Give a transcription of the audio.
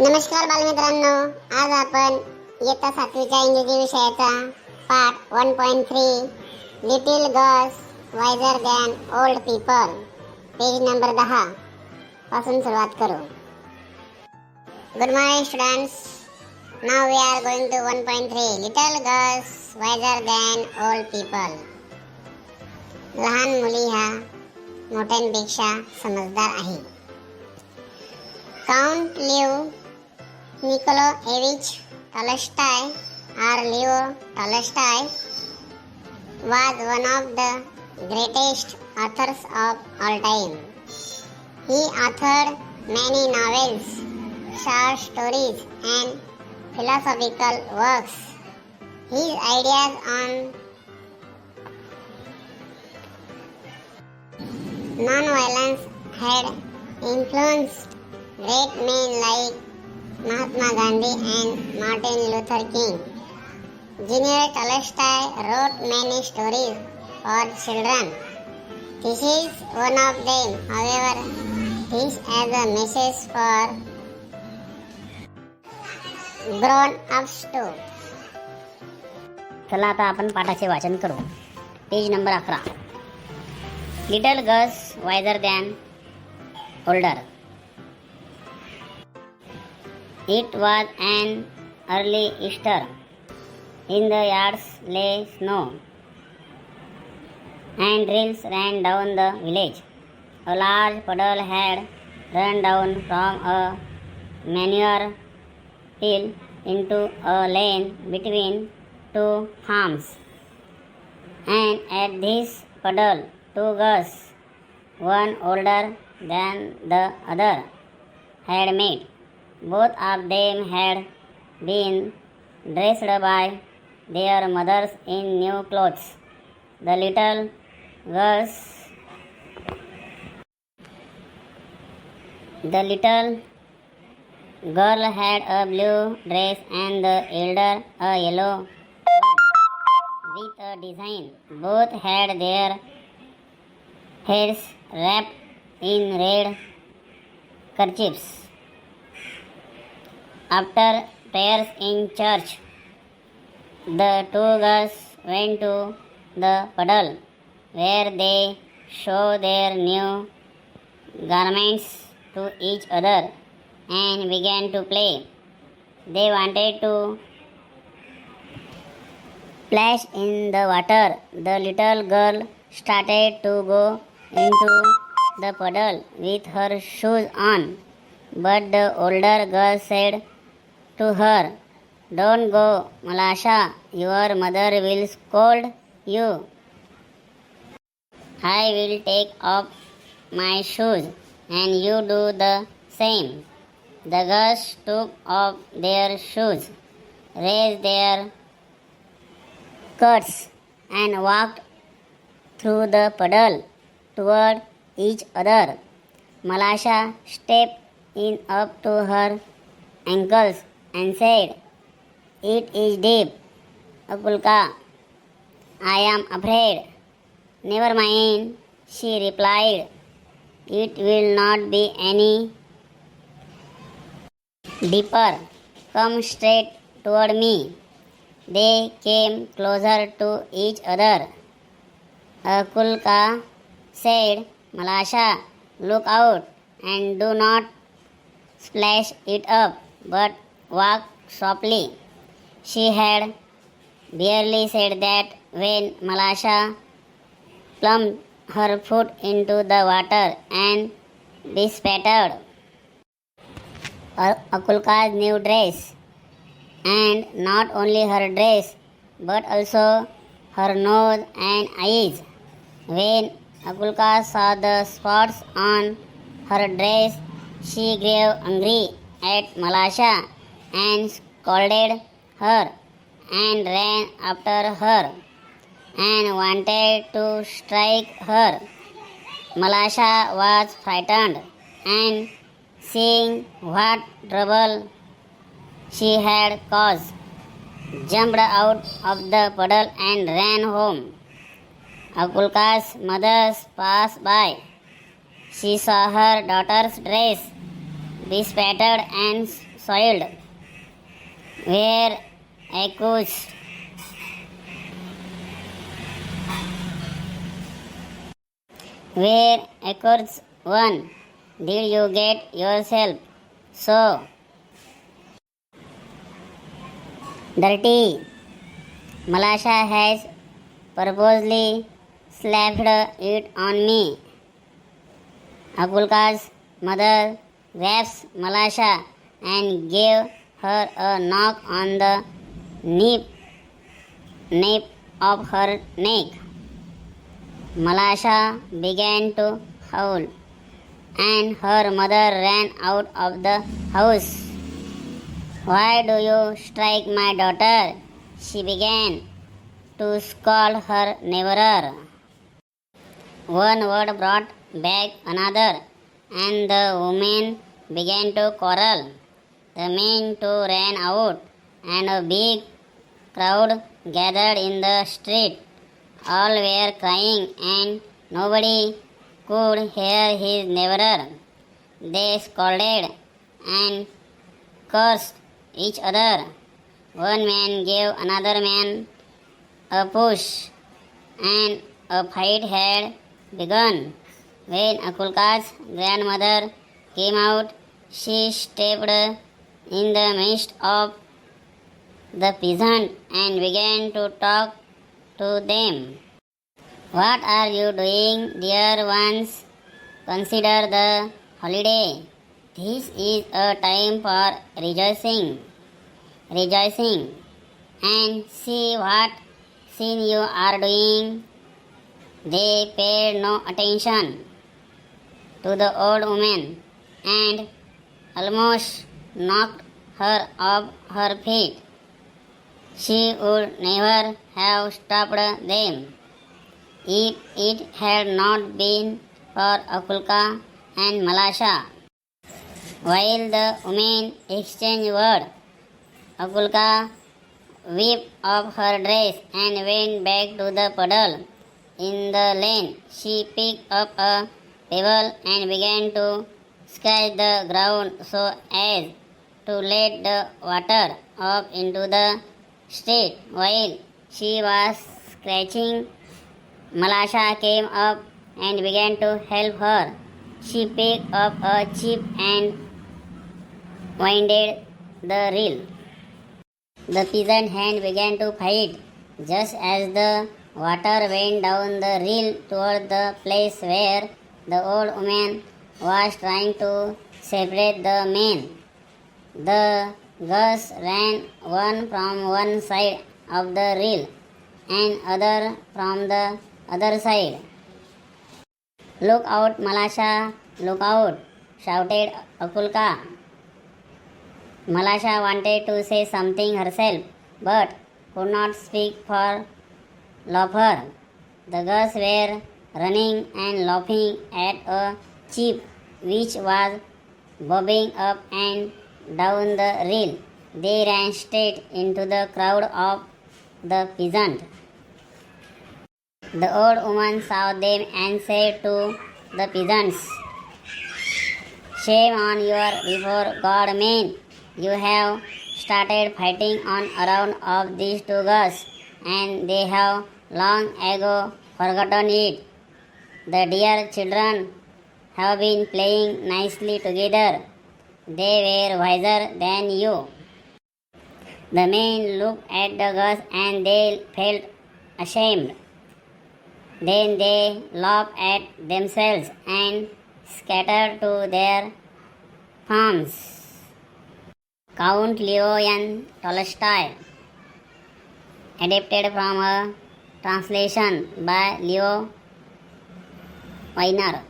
नमस्कार बालमित्रांनो, आज आपण इयत्ता 7वीच्या इंग्रजी विषयाचा पाठ 1.3 little girls wiser than old people page number 10 पासून सुरुवात करू. Good morning students. Now we are going to 1.3 little girls wiser than old people. लहान मुली ह्या मोठ्यांपेक्षा समजदार आहे. Count Leo Nikolaevich Tolstoy or Leo Tolstoy was one of the greatest authors of all time. He authored many novels, short stories and philosophical works. His ideas on non-violence had influenced great men like Mahatma Gandhi and Martin Luther King. Junior Tolstoy wrote many stories for children. This is one of them. However, this as a message for grown-ups too. चला आता आपण पाठाचे वाचन करू. Page number 11. Little girls wiser than older. It was an early Easter. In the yards lay snow, and drills ran down the village. A large puddle had run down from a manure field into a lane between two farms. And at this puddle, two girls, one older than the other, had met. Both of them had been dressed by their mothers in new clothes. The little girl had a blue dress and the elder a yellow one with a design. Both had their hairs wrapped in red kerchiefs. After prayers in church, the two girls went to the puddle, where they showed their new garments to each other and began to play. They wanted to splash in the water. The little girl started to go into the puddle with her shoes on, but the older girl said to her, "Don't go, Malasha, your mother will scold you. I will take off my shoes and you do the same." The girls took off their shoes, raised their skirts, and walked through the puddle toward each other. Malasha stepped in up to her ankles and said, "It is deep, Akulka. I am afraid." "Never mind," she replied. "It will not be any deeper. Come straight toward me." They came closer to each other. Akulka said, "Malasha, look out and do not splash it up, but walk softly." She had barely said that when Malasha plumped her foot into the water and bespattered Akulka's new dress, and not only her dress but also her nose and eyes. When Akulka saw the spots on her dress, she grew angry at Malasha and scolded her and ran after her and wanted to strike her. Malasha was frightened and, seeing what trouble she had caused, jumped out of the puddle and ran home. Akulka's mother passed by. She saw her daughter's dress bespattered and soiled, where accused. Where occurs one, did you get yourself so dirty? Malasha has purposely slapped it on me. Akulka's mother grabs Malasha and gave her a knock on the nape of her neck. Malasha began to howl, and her mother ran out of the house. Why do you strike my daughter? She began to scold her neighbor. One word brought back another, and the women began to quarrel. The men too ran out, and a big crowd gathered in the street. All were crying, and nobody could hear his neighbor. They scolded and cursed each other. One man gave another man a push, and a fight had begun. When Akulka's grandmother came out, she stepped in the midst of the peasants and began to talk to them. What are you doing, dear ones? Consider the holiday. This is a time for rejoicing. And see what sin you are doing. They paid no attention to the old woman and almost knocked her off her feet. She would never have stopped them if it had not been for Akulka and Malasha. While the women exchanged words, Akulka whipped off her dress and went back to the puddle in the lane. She picked up a pebble and began to scratch the ground so as to let the water off into the street. While she was scratching, Malasha came up and began to help her. She picked up a chip and winded the reel. The peasant hand began to fight. Just as the water went down the reel toward the place where the old woman was trying to separate the men, the girls ran one from one side of the reel and other from the other side. Look out, Malasha, look out, shouted Akulka. Malasha wanted to say something herself, but could not speak for laughter. The girls were running and laughing at a chip which was bobbing up and down the reel. They ran straight into the crowd of the peasant. The old woman saw them and said to the peasants, "Shame on you before God, men. You have started fighting on account of these two girls, and they have long ago forgotten it. The dear children have been playing nicely together. They were wiser than you." The men looked at the girls and they felt ashamed. Then they laughed at themselves and scattered to their farms. Count Leo N. Tolstoy, adapted from a translation by Leo Weiner.